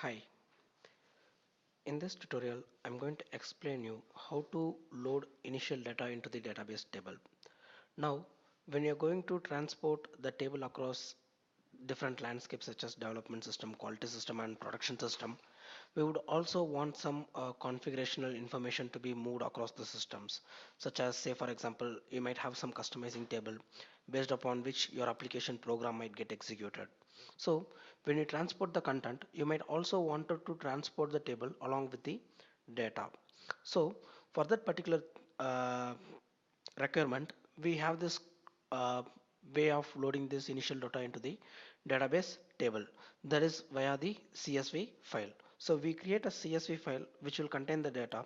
Hi, in this tutorial I'm going to explain you how to load initial data into the database table. Now when you're going to transport the table across different landscapes such as development system, quality system and production system, we would also want some configurational information to be moved across the systems, such as say for example you might have some customizing table based upon which your application program might get executed. So when you transport the content, you might also wanted to transport the table along with the data. So for that particular uh, requirement, we have this uh, way of loading this initial data into the database table, that is via the CSV file. So we create a CSV file which will contain the data,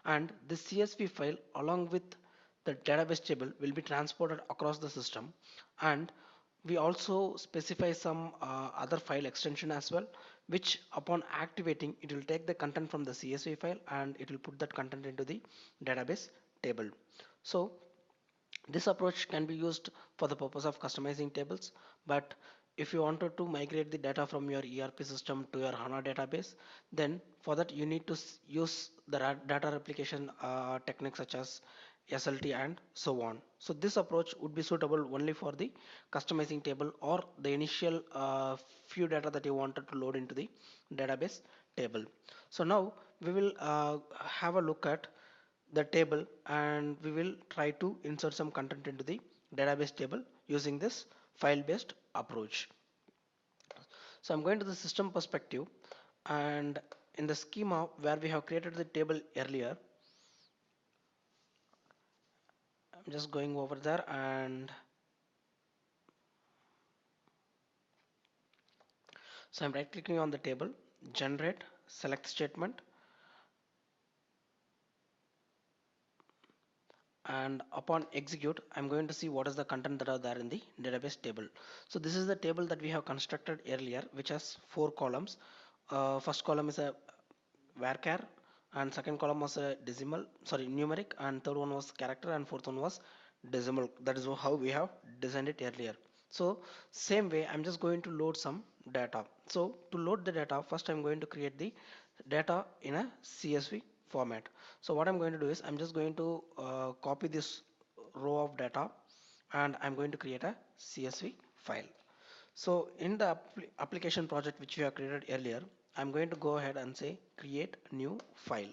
and the CSV file along with the database table will be transported across the system, and we also specify some other file extension as well, which upon activating it will take the content from the CSV file and it will put that content into the database table. So this approach can be used for the purpose of customizing tables, but if you wanted to migrate the data from your ERP system to your HANA database, then for that you need to use the data replication techniques such as SLT and so on. So this approach would be suitable only for the customizing table or the initial few data that you wanted to load into the database table. So now we will have a look at the table and we will try to insert some content into the database table using this file based approach. So I'm going to the system perspective, and in the schema where we have created the table earlier, I'm just going over there, and so I'm right clicking on the table, generate, select statement, and upon execute I'm going to see what is the content that are there in the database table. So this is the table that we have constructed earlier, which has four columns. First column is a varchar, and second column was a decimal, sorry, numeric, and third one was character, and fourth one was decimal. That is how we have designed it earlier. So same way I'm just going to load some data. So to load the data, first I'm going to create the data in a CSV format. So what I'm going to do is I'm just going to copy this row of data and I'm going to create a CSV file. So in the application project which we have created earlier, I'm going to go ahead and say create new file,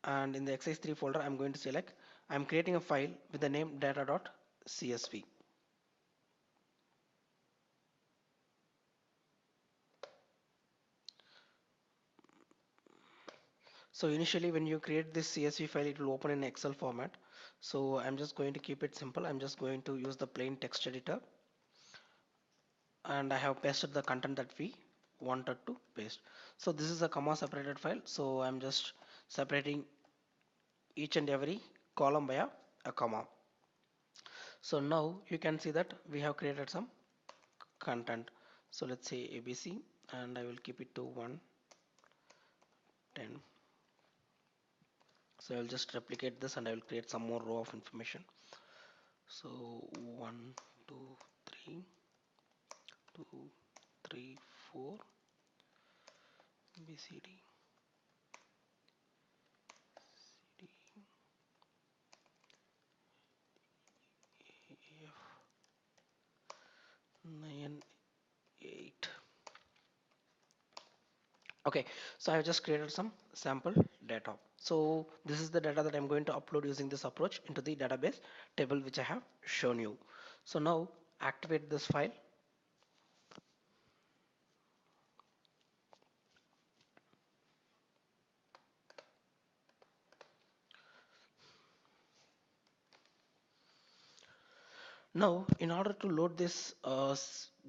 and in the exercise 3 folder I'm going to select, I'm creating a file with the name data.csv. So initially when you create this CSV file, it will open in Excel format. So I'm just going to keep it simple. I'm just going to use the plain text editor, and I have pasted the content that we wanted to paste. So this is a comma separated file. So I'm just separating each and every column by a comma. So now you can see that we have created some content. So let's say ABC, and I will keep it to 110. So I'll just replicate this and I will create some more row of information. So 1, 2, 3, 2, 3, 4, BCD, CD, EF, 9, 8. Okay, so I have just created some sample data. So this is the data that I'm going to upload using this approach into the database table which I have shown you. So now activate this file. Now, in order to load this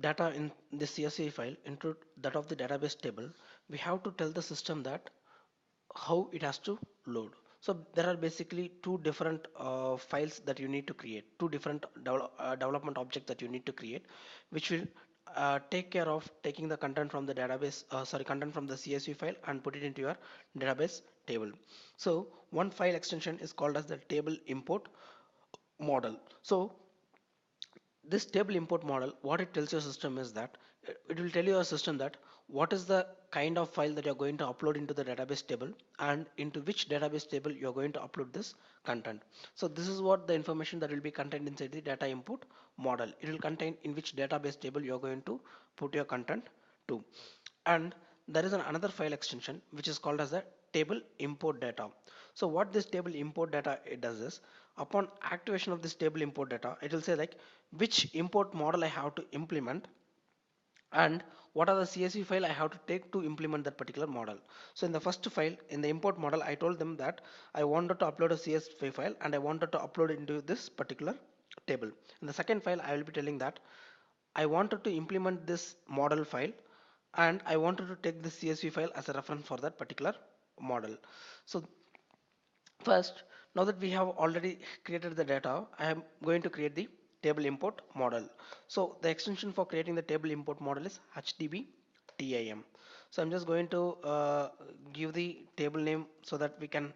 data in the CSV file into that of the database table, we have to tell the system that how it has to load. So there are basically two different files that you need to create, two different development objects that you need to create, which will take care of taking the content from the database, content from the CSV file and put it into your database table. So one file extension is called as the table import model. So This table import model, what it tells your system is that it will tell your system that what is the kind of file that you're going to upload into the database table and into which database table you're going to upload this content. So this is what the information that will be contained inside the data import model. It will contain in which database table you're going to put your content to. And there is another file extension which is called as a table import data. So what this table import data it does is, upon activation of this table import data, it will say like which import model I have to implement and what are the CSV file I have to take to implement that particular model. So in the first file, in the import model, I told them that I wanted to upload a CSV file and I wanted to upload it into this particular table. In the second file, I will be telling that I wanted to implement this model file and I wanted to take the CSV file as a reference for that particular model. So first, now that we have already created the data, I am going to create the table import model. So the extension for creating the table import model is HDB TIM. So I'm just going to give the table name so that we can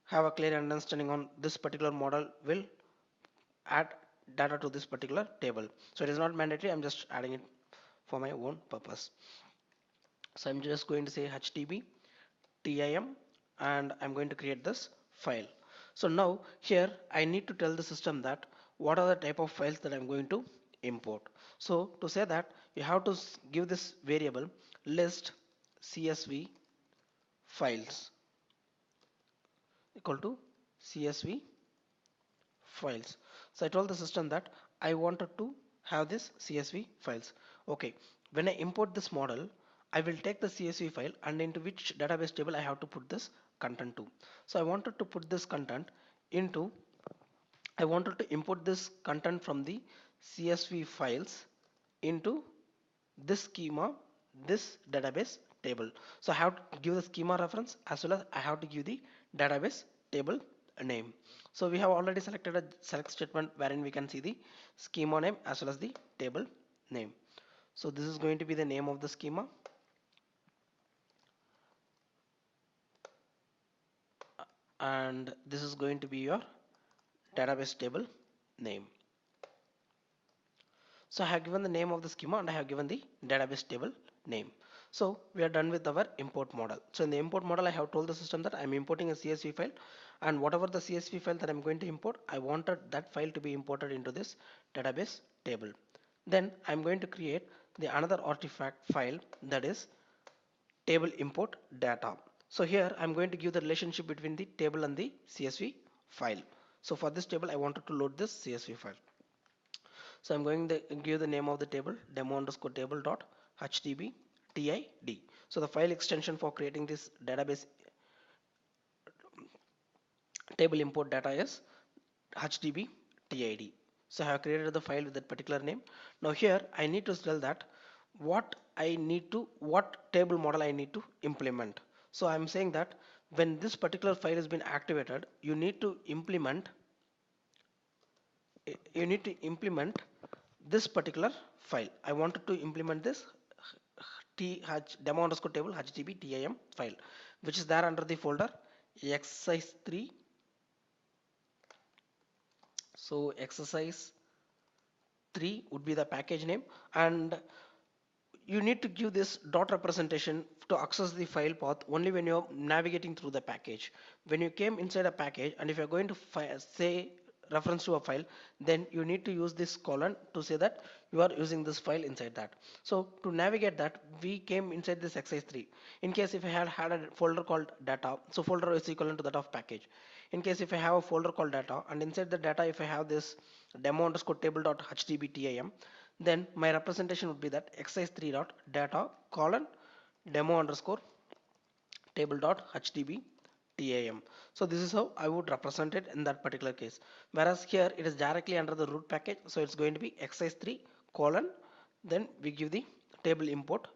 have a clear understanding on this particular model will add data to this particular table. So it is not mandatory, I'm just adding it for my own purpose. So I'm just going to say HTTP TIM and I'm going to create this file. So now here I need to tell the system that what are the type of files that I'm going to import. So to say that, you have to give this variable list CSV files equal to CSV files. So I told the system that I wanted to have this CSV files. Okay, when I import this model, I will take the CSV file and into which database table I have to put this content to. So I wanted to put this content into, I wanted to import this content from the CSV files into this schema, this database table. So I have to give the schema reference as well as I have to give the database table name. So we have already selected a select statement wherein we can see the schema name as well as the table name. So this is going to be the name of the schema and this is going to be your database table name. So I have given the name of the schema and I have given the database table name. So we are done with our import model. So in the import model, I have told the system that I'm importing a CSV file and whatever the CSV file that I'm going to import, I wanted that file to be imported into this database table. Then I'm going to create the another artifact file that is table import data. So here I'm going to give the relationship between the table and the CSV file. So for this table, I wanted to load this CSV file. So I'm going to give the name of the table demo underscore table dot htb tid. So the file extension for creating this database table import data is htb tid. So I have created the file with that particular name. Now here I need to tell that what table model I need to implement. So I'm saying that when this particular file has been activated, you need to implement this particular file. I wanted to implement this demo underscore table htb tim file, which is there under the folder exercise 3. So exercise 3 would be the package name, and you need to give this dot representation to access the file path only when you're navigating through the package. When you came inside a package and if you're going to say reference to a file, then you need to use this colon to say that you are using this file inside that. So to navigate that, we came inside this exercise 3. In case if I had a folder called data, so folder is equivalent to that of package. In case if I have a folder called data and inside the data if I have this demo underscore table dot htb tim, then my representation would be that exercise 3 dot data colon demo underscore table dot htb tam. So this is how I would represent it in that particular case, whereas here it is directly under the root package, so it's going to be exercise 3 colon, then we give the table import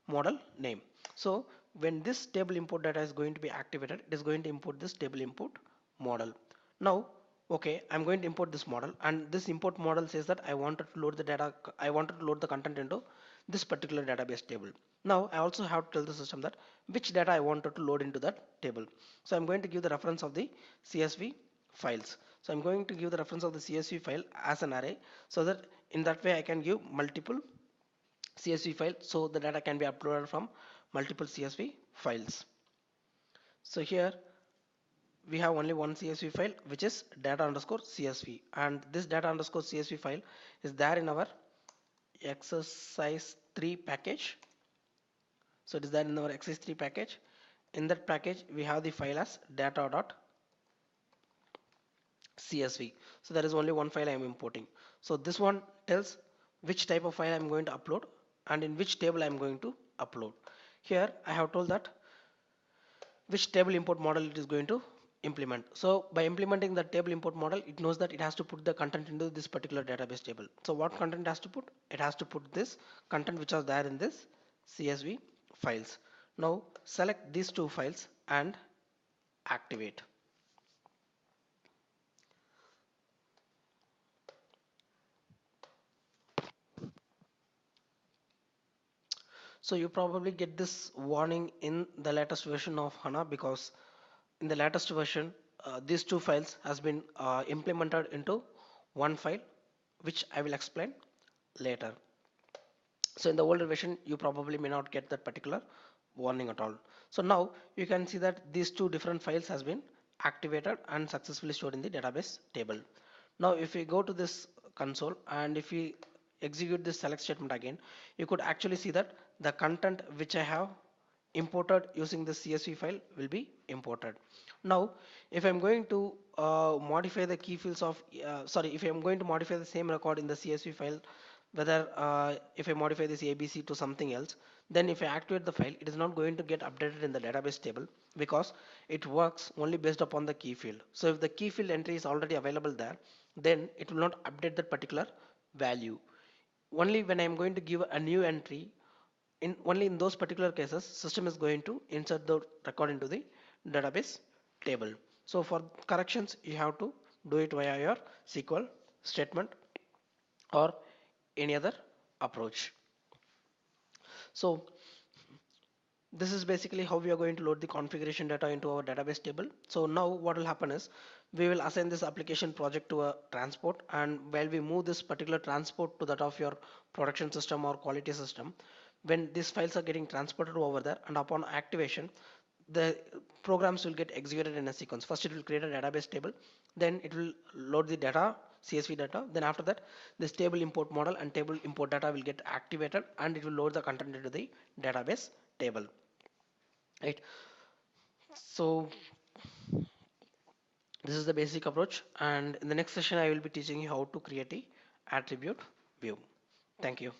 model name. So when this table import data is going to be activated, it is going to import this table import model. Now okay, I'm going to import this model and this import model says that I wanted to load the data, I wanted to load the content into this particular database table. Now I also have to tell the system that which data I wanted to load into that table. So I'm going to give the reference of the CSV files. So I'm going to give the reference of the CSV file as an array, so that in that way I can give multiple CSV files, so the data can be uploaded from multiple CSV files. So here we have only one CSV file, which is data underscore CSV, and this data underscore CSV file is there in our exercise 3 package. So it is there in our exercise 3 package. In that package we have the file as data.csv. So there is only one file I am importing. So this one tells which type of file I am going to upload and in which table I am going to upload. Here I have told that which table import model it is going to implement. So by implementing the table import model, it knows that it has to put the content into this particular database table. So what content it has to put? It has to put this content which are there in this CSV files. Now select these two files and activate. So you probably get this warning in the latest version of HANA, because in the latest version these two files has been implemented into one file, which I will explain later. So in the older version you probably may not get that particular warning at all. So now you can see that these two different files has been activated and successfully stored in the database table. Now if we go to this console and if we execute this select statement again, you could actually see that the content which I have imported using the CSV file will be imported. Now if I'm going to modify the key fields of if I'm going to modify the same record in the CSV file, whether if I modify this ABC to something else, then if I activate the file, it is not going to get updated in the database table, because it works only based upon the key field. So if the key field entry is already available there, then it will not update that particular value. Only when I am going to give a new entry, in only in those particular cases, system is going to insert the record into the database table. So for corrections, you have to do it via your SQL statement or any other approach. So this is basically how we are going to load the configuration data into our database table. So now what will happen is we will assign this application project to a transport, and while we move this particular transport to that of your production system or quality system, when these files are getting transported over there and upon activation, the programs will get executed in a sequence. First it will create a database table, then it will load the data, CSV data, then after that this table import model and table import data will get activated and it will load the content into the database table, right? So this is the basic approach, and in the next session I will be teaching you how to create a attribute view. Thank you.